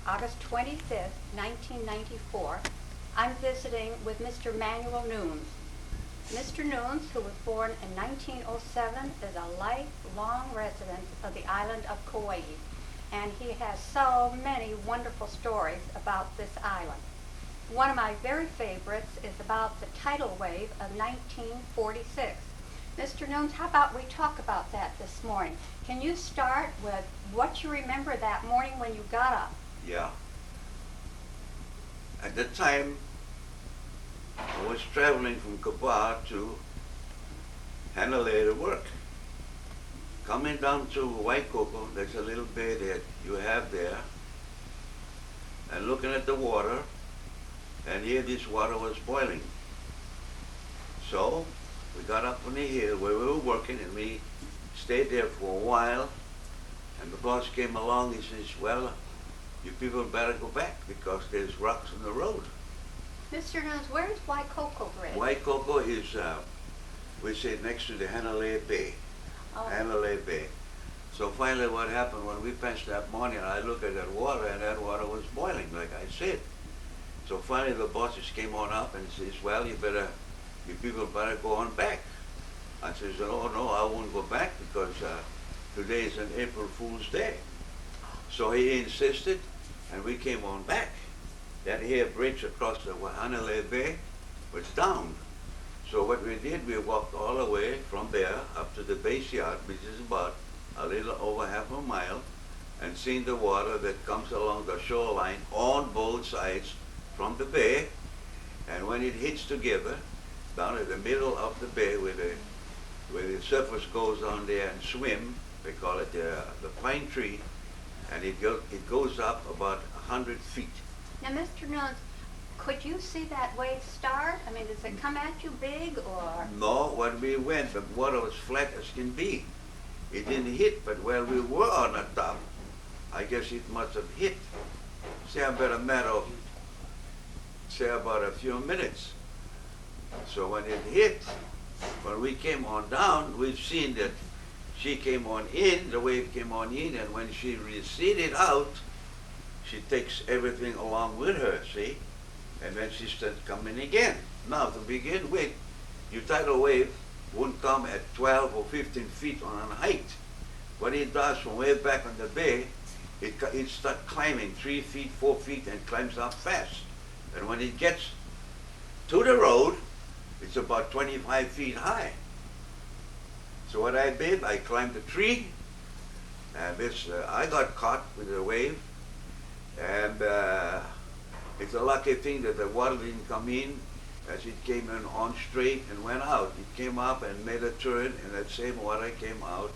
August 25th, 1994, I'm visiting with Mr. Manuel Nunes. Mr. Nunes, who was born in 1907, is a lifelong resident of the island of Kauai, and he has so many wonderful stories about this island. One of my very favorites is about the tidal wave of 1946. Mr. Nunes, how about we talk about that this morning? Can you start with what you remember that morning when you got up? Yeah. At the time, I was traveling from Kabah to Hanalei to work. Coming down to Waikoko, there's a little bay that you have there, and looking at the water, and here this water was boiling. So we got up on the hill where we were working, and we stayed there for a while, and the boss came along. He says, well, you people better go back because there's rocks in the road. Mr. Nunes, where's Waikoko Bridge? Waikoko is, we say, next to the Hanalei Bay. Oh. Hanalei Bay. So finally what happened when we passed that morning, I looked at that water, and that water was boiling, like I said. So finally the bosses came on up and says, well, you people better go on back. I says, oh, no, I won't go back because today is an April Fool's Day. So he insisted, and we came on back. That here bridge across the Hanalei Bay was down. So what we did, we walked all the way from there up to the base yard, which is about a little over half a mile, and seen the water that comes along the shoreline on both sides from the bay. And when it hits together, down in the middle of the bay where the surface goes on there and swim, they call it the pine tree, and it goes up about 100 feet. Now, Mr. Nunes, could you see that wave start? I mean, does it come at you big or? No, when we went, the water was flat as can be. It didn't hit, but where we were on the top, I guess it must have hit. Say about a few minutes. So when it hit, when we came on down, we've seen that she came on in, the wave came on in, and when she receded out, she takes everything along with her, see? And then she starts coming again. Now, to begin with, your tidal wave won't come at 12 or 15 feet on height. What it does from way back on the bay, it starts climbing 3 feet, 4 feet, and climbs up fast. And when it gets to the road, it's about 25 feet high. So what I did, I climbed a tree, and I got caught with the wave, and it's a lucky thing that the water didn't come in as it came in on straight and went out. It came up and made a turn, and that same water came out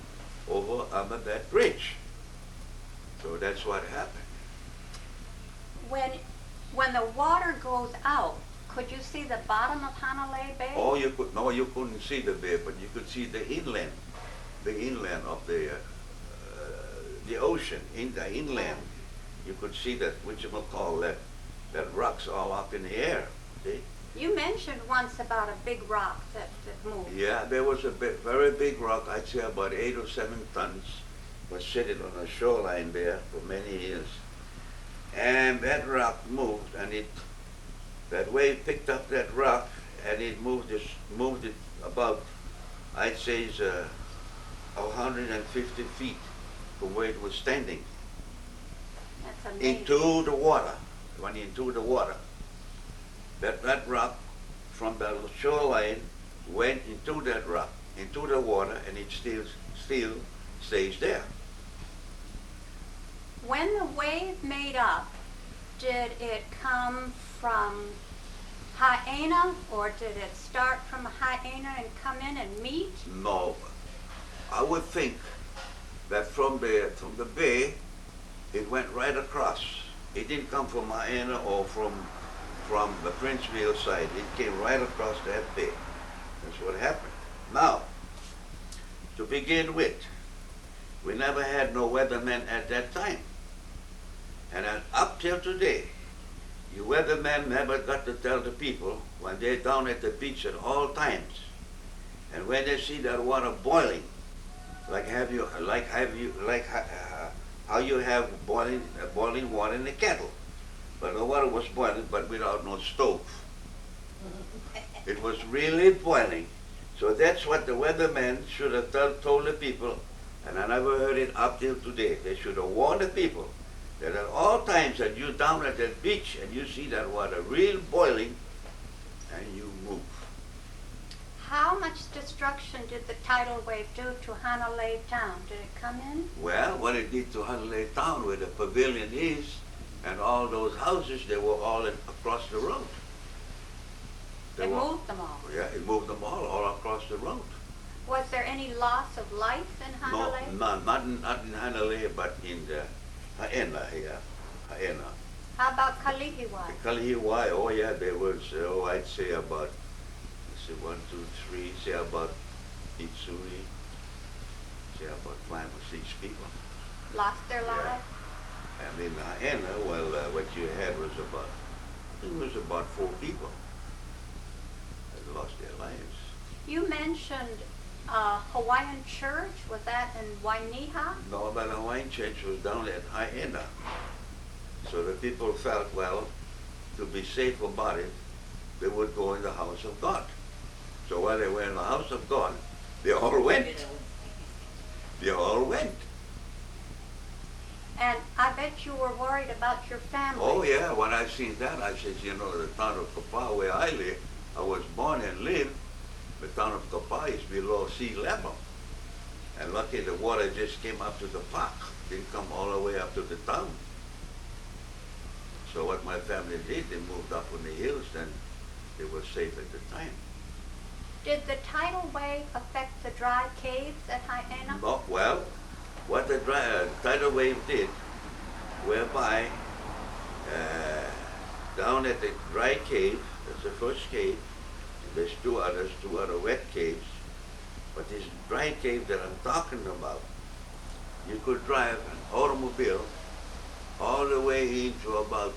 over under that bridge. So that's what happened. When the water goes out, could you see the bottom of Hanalei Bay? Oh, you couldn't see the bay, but you could see the inland of the ocean, in the inland. You could see that, that rocks all up in the air. See? You mentioned once about a big rock that moved. Yeah, there was a very big rock, I'd say about 8 or 7 tons, was sitting on the shoreline there for many years. And that rock moved, and that wave picked up that rock, and it moved it about, I'd say, 150 feet from where it was standing. That's amazing. Into the water. Went into the water. That rock from the shoreline went into that rock, into the water, and it still stays there. When the wave made up, did it come from Haena, or did it start from Haena and come in and meet? No, I would think that from the bay, it went right across. It didn't come from Haena or from the Princeville side. It came right across that bay. That's what happened. Now, to begin with, we never had no weathermen at that time. And up till today, you weathermen never got to tell the people when they're down at the beach at all times, and when they see that water boiling, like how you have boiling water in the kettle. But the water was boiling, but without no stove. It was really boiling. So that's what the weatherman should have told the people, and I never heard it up till today. They should have warned the people that at all times that you're down at that beach and you see that water real boiling, and you move. How much destruction did the tidal wave do to Hanalei town? Did it come in? Well, what it did to Hanalei town, where the pavilion is, and all those houses, they were all across the road. It moved them all. Yeah, it moved them all across the road. Was there any loss of life in Hanalei? No, not in Hanalei, but in the Haena here, Haena. How about Kalihiwai? Kalihiwai, oh yeah, there was, I'd say about, let's see, 1, 2, 3, say about Itsuri, say about 5 or 6 people. Lost their lives? And in Haena, well, what you had was about 4 people that lost their lives. You mentioned Hawaiian church. Was that in Wainiha? No, but the Hawaiian church was down at Haena. So the people felt, well, to be safe about it, they would go in the house of God. So while they were in the house of God, they all went. They all went. And I bet you were worried about your family. Oh yeah, when I seen that, I said, you know, the town of Kapaa, where I live, I was born and lived, the town of Kapaa is below sea level. And lucky the water just came up to the park, didn't come all the way up to the town. So what my family did, they moved up on the hills, and they were safe at the time. Did the tidal wave affect the dry caves at Haena? No, well, what the tidal wave did, whereby down at the dry cave, that's the first cave, there's two other wet caves, but this dry cave that I'm talking about, you could drive an automobile all the way into about,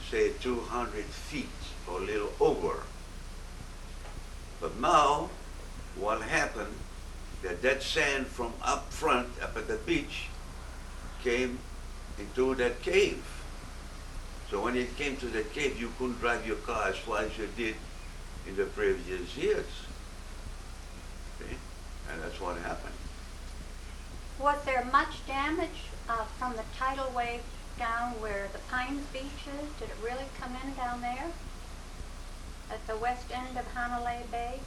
say, 200 feet or a little over. But now, what happened, that sand from up front, up at the beach, came into that cave. So when it came to that cave, you couldn't drive your car as far as you did in the previous years. See? And that's what happened. Was there much damage from the tidal wave down where the Pines Beach is? Did it really come in down there? At the west end of Hanalei Bay?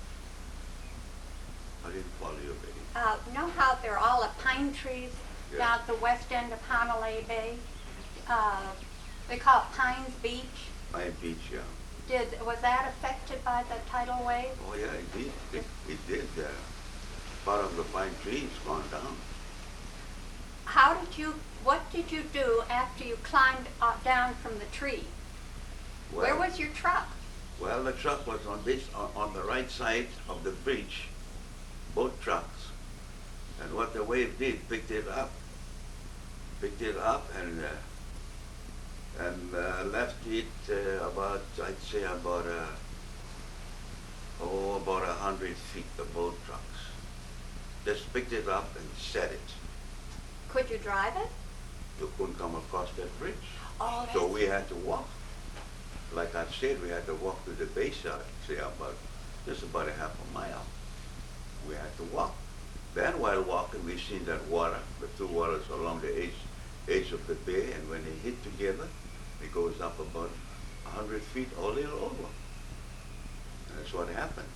I didn't follow you, baby. You know how there are all the pine trees Yeah. down at the west end of Hanalei Bay? They call it Pines Beach. Pine Beach, yeah. Was that affected by the tidal wave? Oh yeah, it did. It did. Part of the pine trees gone down. What did you do after you climbed down from the tree? Where was your truck? Well, the truck was on the right side of the bridge, both trucks. And what the wave did, picked it up and left it about, I'd say about 100 feet, the boat trucks. Just picked it up and set it. Could you drive it? You couldn't come across that bridge. Oh, So we had to walk. Like I said, we had to walk to the bayside, say just about a half a mile. We had to walk. Then while walking, we seen that water, the two waters along the edge of the bay, and when they hit together, it goes up about 100 feet or a little over. And that's what happened.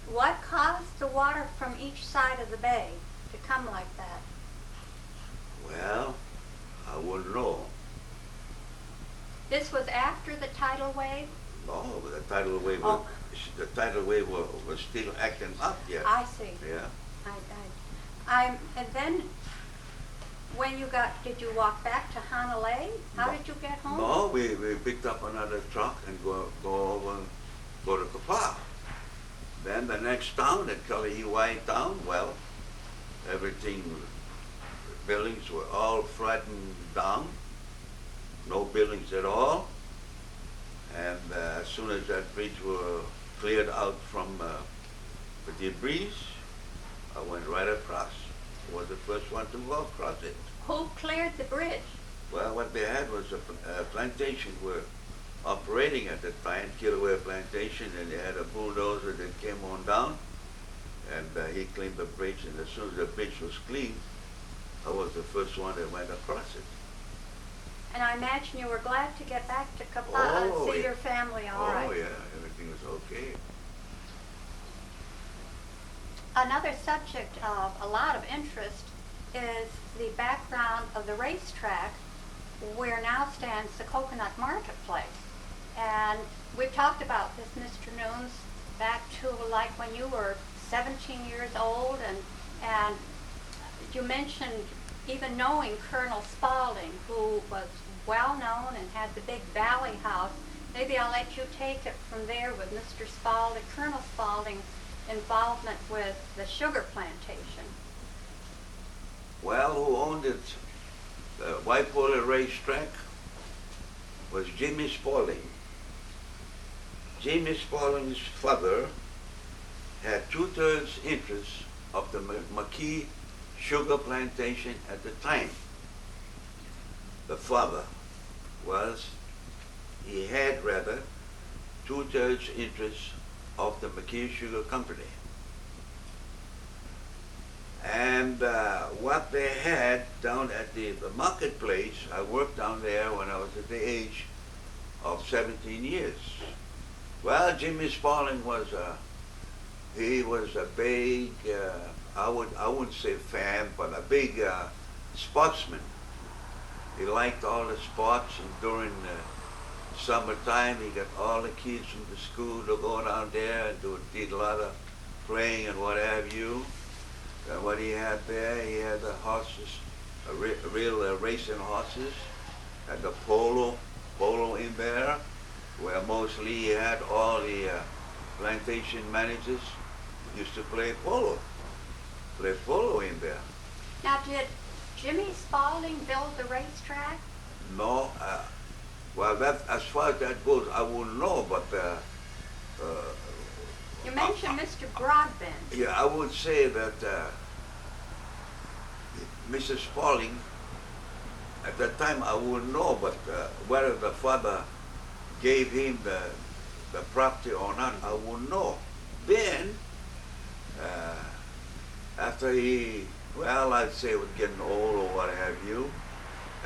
What caused the water from each side of the bay to come like that? Well, I wouldn't know. This was after the tidal wave? No, but the tidal wave was still acting up yet. I see. Yeah. And then when did you walk back to Hanalei? How did you get home? No, we picked up another truck and go to Kapaa. Then the next town, at Kalihiwai town, well, buildings were all flattened down, no buildings at all. And as soon as that bridge was cleared out from the debris, I went right across. was the first one to go across it. Who cleared the bridge? Well, what they had was a plantation were operating at the time, Kilauea Plantation, and they had a bulldozer that came on down, and he cleaned the bridge, and as soon as the bridge was clean, I was the first one that went across it. And I imagine you were glad to get back to Kapaa Oh, and see yeah. your family all right. Oh yeah, everything was okay. Another subject of a lot of interest is the background of the racetrack where now stands the Coconut Marketplace. And we've talked about this, Mr. Nunes, back to like when you were 17 years old, and you mentioned even knowing Colonel Spaulding, who was well known and had the big Valley House. Maybe I'll let you take it from there with Mr. Spaulding, Colonel Spaulding's involvement with the sugar plantation. Well, who owned it? The Waipola racetrack was Jimmy Spaulding. Jimmy Spaulding's father had 2/3 interest of the McKee sugar plantation at the time. The father he had 2/3 interest of the McKee Sugar Company. And what they had down at the marketplace, I worked down there when I was at the age of 17 years. Well, Jimmy Spaulding was a big, I wouldn't say fan, but a big sportsman. He liked all the sports, and during summertime, he got all the kids from the school to go down there and did a lot of playing and what have you. And what he had there, he had the horses, real racing horses, had the polo in there, where mostly he had all the plantation managers used to play polo in there. Now, did Jimmy Spaulding build the racetrack? No, well, that as far as that goes, I wouldn't know, but You mentioned Mr. Broadbent. yeah, I would say that Mr. Spaulding, at that time I wouldn't know, but whether the father gave him the property or not, I wouldn't know. Then, after I'd say was getting old or what have you,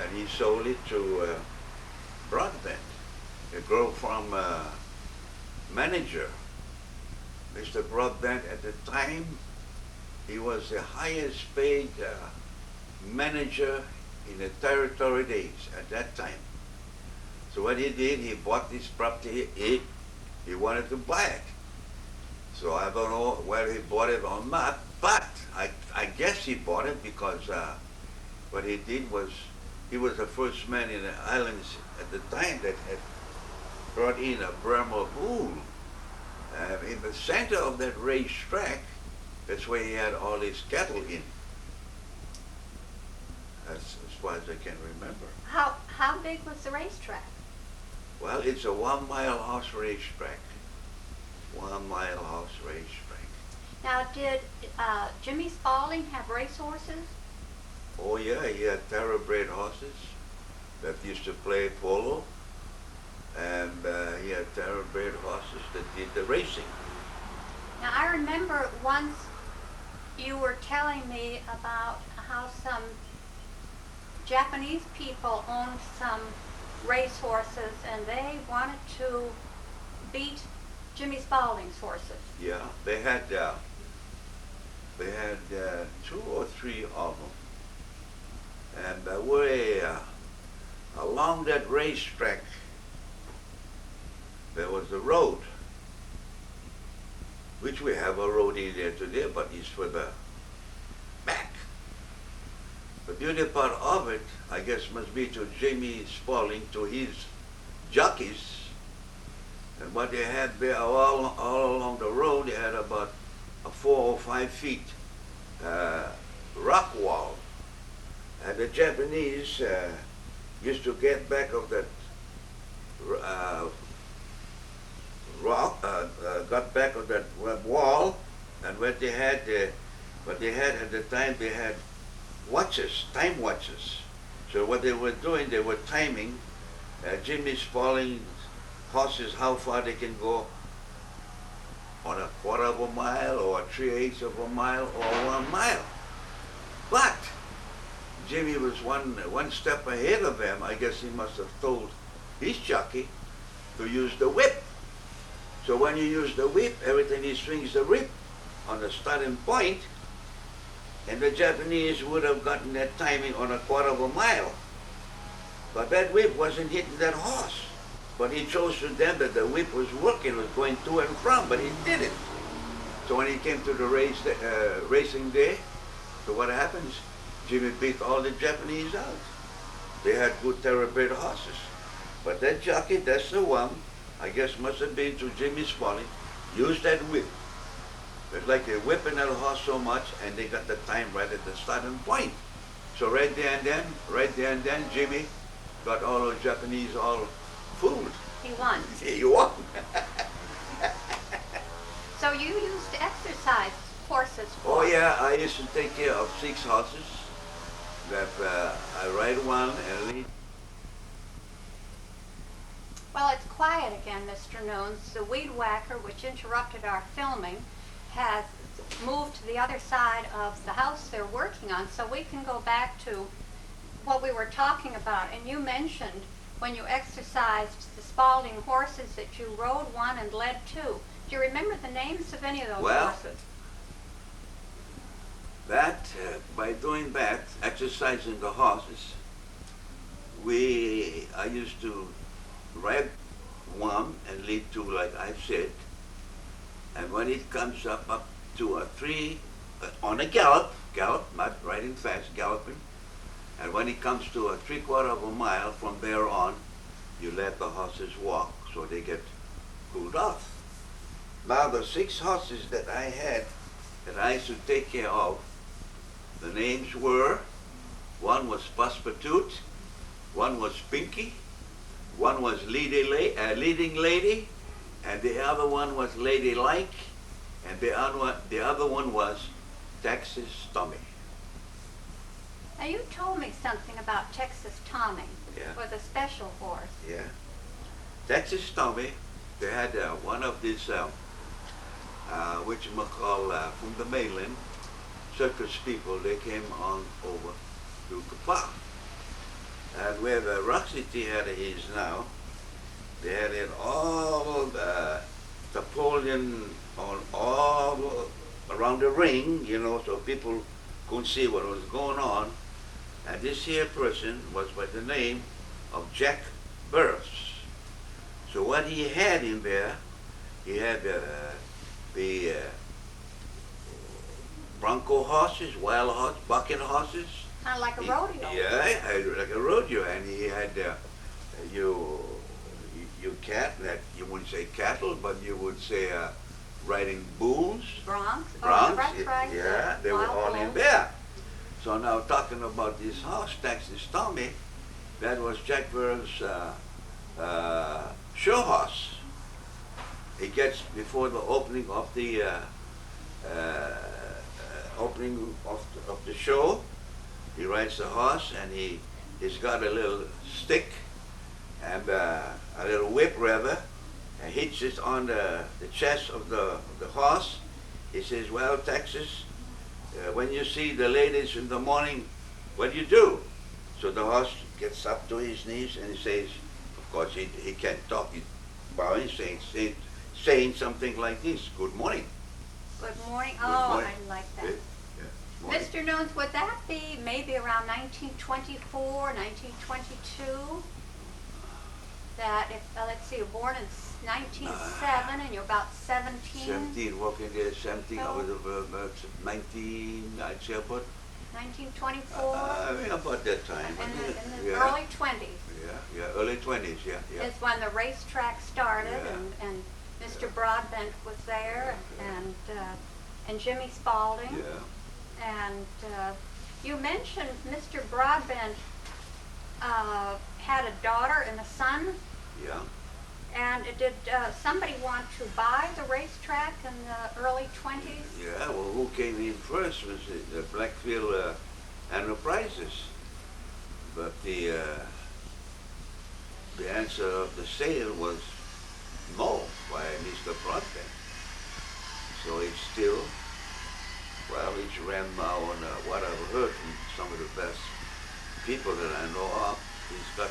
and he sold it to Broadbent, a girl from manager. Mr. Broadbent at the time, he was the highest paid manager in the territory days at that time. So what he did, he bought this property, he wanted to buy it. So I don't know whether he bought it or not, but I guess he bought it because what he did was, he was the first man in the islands at the time that had brought in a Burma bull. In the center of that racetrack, that's where he had all his cattle in. That's as far as I can remember. How big was the racetrack? Well, it's a 1 mile horse racetrack. 1 mile horse racetrack. Now, did Jimmy Spaulding have racehorses? Oh yeah, he had thoroughbred horses that used to play polo, and he had thoroughbred horses that did the racing. Now, I remember once you were telling me about how some Japanese people owned some racehorses, and they wanted to beat Jimmy Spaulding's horses. Yeah, they had 2 or 3 of them, and along that racetrack there was a road, which we have a road in there today, but it's for the back. The beauty part of it, I guess, must be to Jimmy Spaulding, to his jockeys. And what they had there all along the road, they had about a 4 or 5 feet rock wall. And the Japanese used to get back of that got back of that wall, and what they had at the time, they had watches, time watches. So what they were doing, they were timing Jimmy Spaulding's horses, how far they can go on a quarter of a mile or 3/8 of a mile or 1 mile. But Jimmy was one step ahead of them. I guess he must have told his jockey to use the whip. So when you use the whip, every time he swings the whip on the starting point, and the Japanese would have gotten that timing on a quarter of a mile. But that whip wasn't hitting that horse. But he chose to them that the whip was working, was going to and from, but he didn't. So when he came to the racing day, so what happens? Jimmy beat all the Japanese out. They had good thoroughbred horses. But that jockey, that's the one, I guess must have been to Jimmy Spaulding, used that whip. It's like they're whipping that horse so much, and they got the time right at the starting point. So right there and then, Jimmy got all those Japanese all fooled. He won. He won. So you used to exercise horses for? Oh yeah, I used to take care of 6 horses. That I ride one and lead. Well, it's quiet again, Mr. Nunes. The weed whacker, which interrupted our filming, has moved to the other side of the house they're working on, so we can go back to what we were talking about. And you mentioned when you exercised the Spaulding horses that you rode one and led 2. Do you remember the names of any of those horses? That, by doing that, exercising the horses, I used to ride one and lead 2, like I've said. And when it comes up to a 3, on a gallop, not riding fast, galloping. And when it comes to a 3/4 of a mile, from there on, you let the horses walk so they get cooled off. Now the 6 horses that I had, that I used to take care of, the names were, one was Prostitute, one was Pinky, one was Leading Lady, and the other one was Ladylike, and the other one was Texas Tommy. Now you told me something about Texas Tommy. Yeah. Was a special horse. Yeah. Texas Tommy, they had one of these, from the mainland, circus people, they came on over to Kapaa. And where the Roxy Theater is now, they had it all Napoleon on all around the ring, so people couldn't see what was going on. And this here person was by the name of Jack Burris. So what he had in there, he had the bronco horses, wild horse, bucket horses. Kind of like a rodeo. Yeah, like a rodeo, and he had you that you wouldn't say cattle, but you would say riding bulls. Broncs. Broncs. That's right. Yeah, they were all in there. So now talking about this horse, Texas Tommy, that was Jack Burris' show horse. He gets before the opening of the show. He rides the horse, and he's got a little stick and a little whip rather, and hits it on the chest of the horse. He says, "Well, Texas, when you see the ladies in the morning, what do you do?" So the horse gets up to his knees and he says, of course he can't talk, he's bowing, saying something like this: "Good morning." Good morning. Good Oh, morning. I like that. Yeah. Morning. Mr. Nunes, would that be maybe around 1924, 1922? That if, let's see, you're born in 1907 and you're about 17? 17, walking there, 17, I was about 19, I'd say about, 1924? about that time. In the Yeah. early 20s Yeah, early 20s, yeah. is when the racetrack started, Yeah. and Mr. Broadbent was there, and Jimmy Spaulding. Yeah. And you mentioned Mr. Broadbent had a daughter and a son. Yeah. And did somebody want to buy the racetrack in the early 20s? Yeah, well, who came in first was the Blackfield Enterprises. But the answer of the sale was no by Mr. Proctor. So it's still, well, it's ran now on what I've heard from some of the best people that I know of. He's got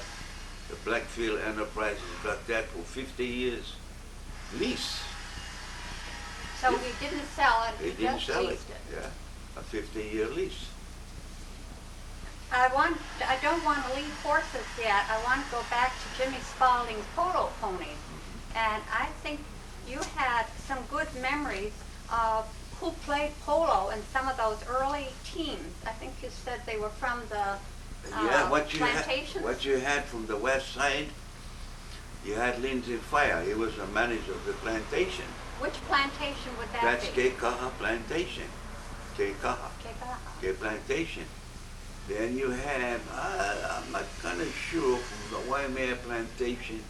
the Blackfield Enterprise, he's got that for 50 years lease. So he didn't sell it, He he didn't just sell it, leased it. yeah, a 50-year lease. I don't want to leave horses yet. I want to go back to Jimmy Spaulding's polo ponies. And I think you had some good memories of who played polo in some of those early teams. I think you said they were from the Yeah, plantations. what you had from the west side, you had Lindsay Fire. He was the manager of the plantation. Which plantation would that That's be? Kekaha Plantation. Kekaha. Kekaha. K Plantation. Then you had, I'm not kind of sure, from the Waimea Plantation,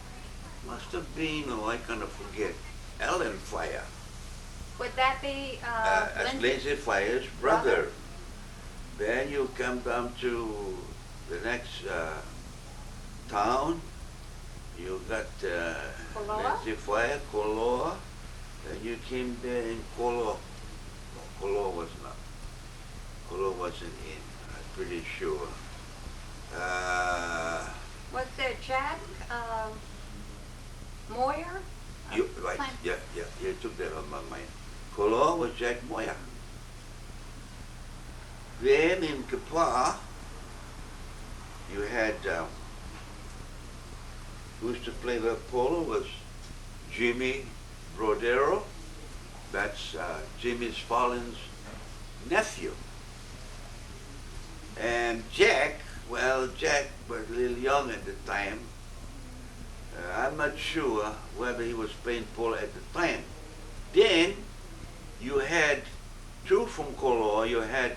must have been, oh, I kind of forget, Ellen Fire. Would that be That's Lindsay? Lindsay Fire's brother. Then you come down to the next town. You got Koloa? Lindsay Fire, Koloa. Then you came there in Koloa. No, Koloa was not. Koloa wasn't in, I'm pretty sure. Was there Jack Moyer? You, right, yeah, you took that on my mind. Koloa was Jack Moyer. Then in Kapa, you had, who used to play the polo was Jimmy Brodero. That's Jimmy Spaulding's nephew. And Jack, well, Jack was a little young at the time. I'm not sure whether he was playing polo at the time. Then you had two from Koloa. You had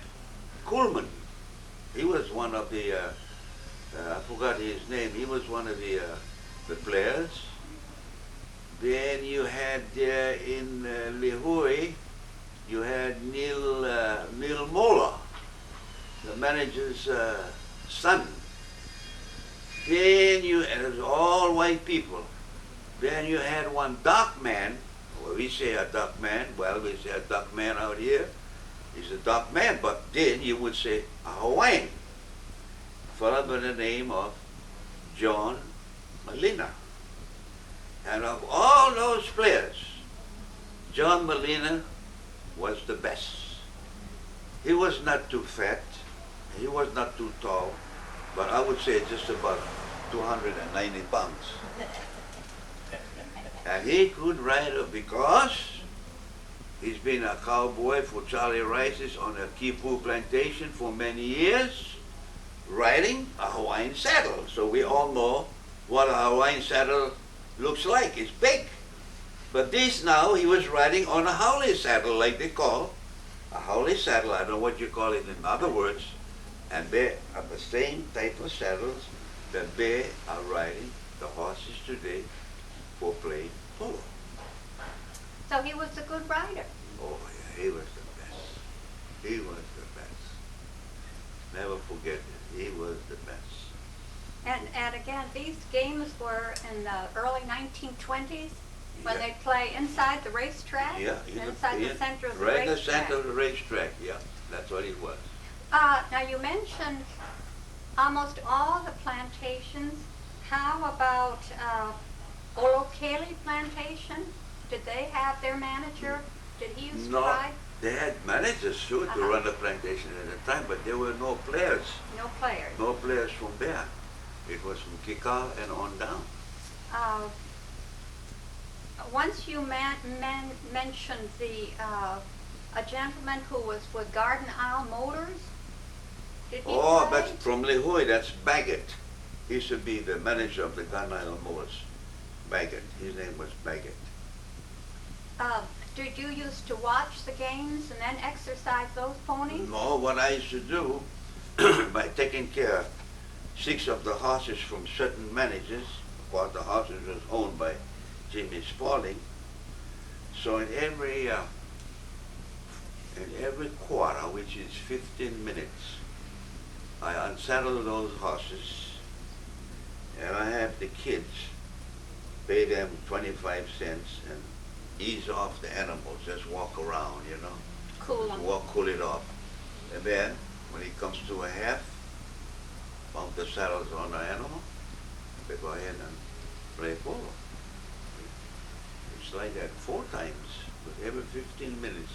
Coleman. He was one of the, I forgot his name. He was one of the players. Then you had in Lihue, you had Neil Mola, the manager's son. Then it was all white people. Then you had one dark man. Well, we say a dark man. Well, we say a dark man out here. He's a dark man, but then you would say a Hawaiian, fellow by the name of John Molina. And of all those players, John Molina was the best. He was not too fat. He was not too tall, but I would say just about 290 pounds. And he could ride it because he's been a cowboy for Charlie Rice's on a Kipu plantation for many years, riding a Hawaiian saddle. So we all know what a Hawaiian saddle looks like. It's big. But this now, he was riding on a haole saddle, like they call. A haole saddle, I don't know what you call it in other words. And they are the same type of saddles that they are riding the horses today for playing polo. So he was a good rider. Oh yeah, he was the best. He was the best. Never forget it. He was the best. And again, these games were in the early 1920s when Yeah. they'd play inside the racetrack? Yeah, Inside the center of the right in the racetrack. center of the racetrack, yeah. That's what it was. Now you mentioned almost all the plantations. How about Olokeli Plantation? Did they have their manager? Did he used to No, ride? they had managers too to Uh-huh. run the plantation at the time, but there were no players. No players. No players from there. It was from Kika and on down. Once you mentioned a gentleman who was with Garden Isle Motors. Did he Oh, play? that's from Lihue, that's Baggett. He used to be the manager of the Garden Island Motors. Baggett, his name was Baggett. Did you used to watch the games and then exercise those ponies? No, what I used to do, by taking care of 6 of the horses from certain managers, of course the horses was owned by Jimmy Spaulding, so in every quarter, which is 15 minutes, I unsaddle those horses, and I have the kids pay them 25 cents and ease off the animals, just walk around, you know. Cool Just 'em. walk, cool it off. And then, when it comes to a half, pump the saddles on the animal, they go ahead and play polo. It's like that 4 times, with every 15 minutes,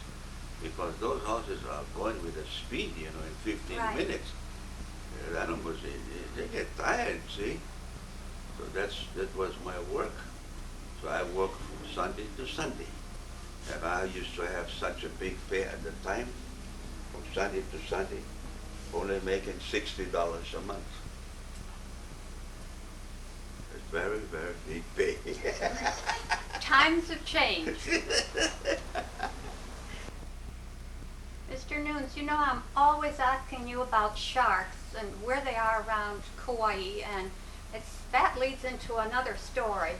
because those horses are going with a speed, you know, in 15 Right. minutes. The animals, they get tired, see? So that was my work. So I worked from Sunday to Sunday. And I used to have such a big pay at the time, from Sunday to Sunday, only making $60 a month. It's very, very big pay. Times have changed. Mr. Nunes, you know I'm always asking you about sharks and where they are around Kauai, and that leads into another story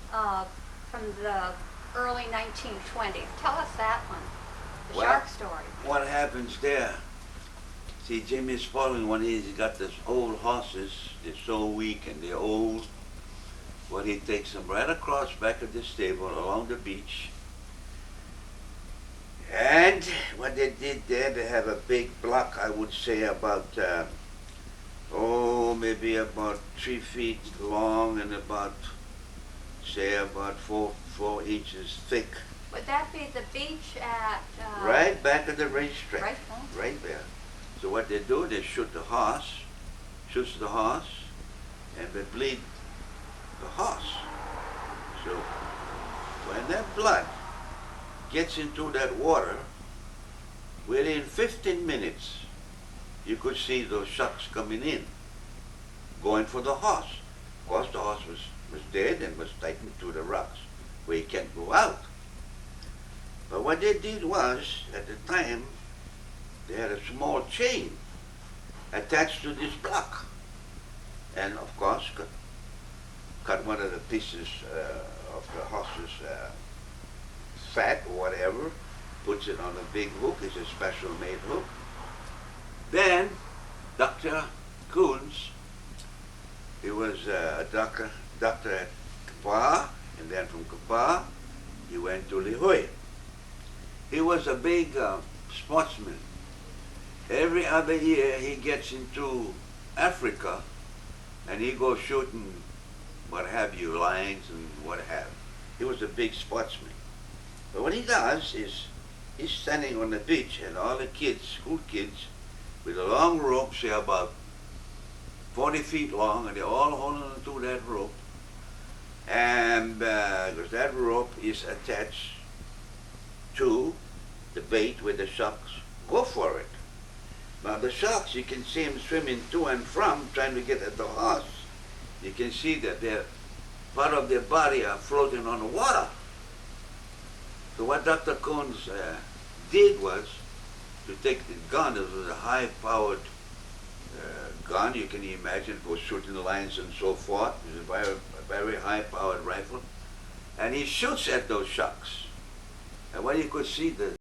from the early 1920s. Tell us that one, the Well, shark story. What happens there? See, Jimmy Spaulding, when he's got these old horses, they're so weak and they're old, well, he takes them right across back of the stable along the beach. And what they did there, they have a big block, I would say about, maybe about 3 feet long and about, say, about 4 inches thick. Would that be the beach at... Right back of the racetrack. Right, Right there. So what they do, they shoot the horse, and they bleed the horse. So when that blood gets into that water, within 15 minutes, you could see those sharks coming in, going for the horse. Of course, the horse was dead and was taken to the rocks where he can't go out. But what they did was, at the time, they had a small chain attached to this block. And of course, cut one of the pieces of the horse's fat or whatever, puts it on a big hook. It's a special made hook. Then Dr. Coons, he was a doctor at Kapaa, and then from Kapaa, he went to Lihue. He was a big sportsman. Every other year he gets into Africa and he goes shooting what have you, lions and what have. He was a big sportsman. But what he does is he's standing on the beach and all the kids, school kids, with a long rope, say about 40 feet long, and they're all holding onto that rope. And because that rope is attached to the bait where the sharks go for it. Now the sharks, you can see them swimming to and from, trying to get at the horse. You can see that part of their body are floating on the water. So what Dr. Coons did was to take the gun. It was a high-powered gun, you can imagine, for shooting lions and so forth. It was a very high-powered rifle. And he shoots at those sharks. And when you could see the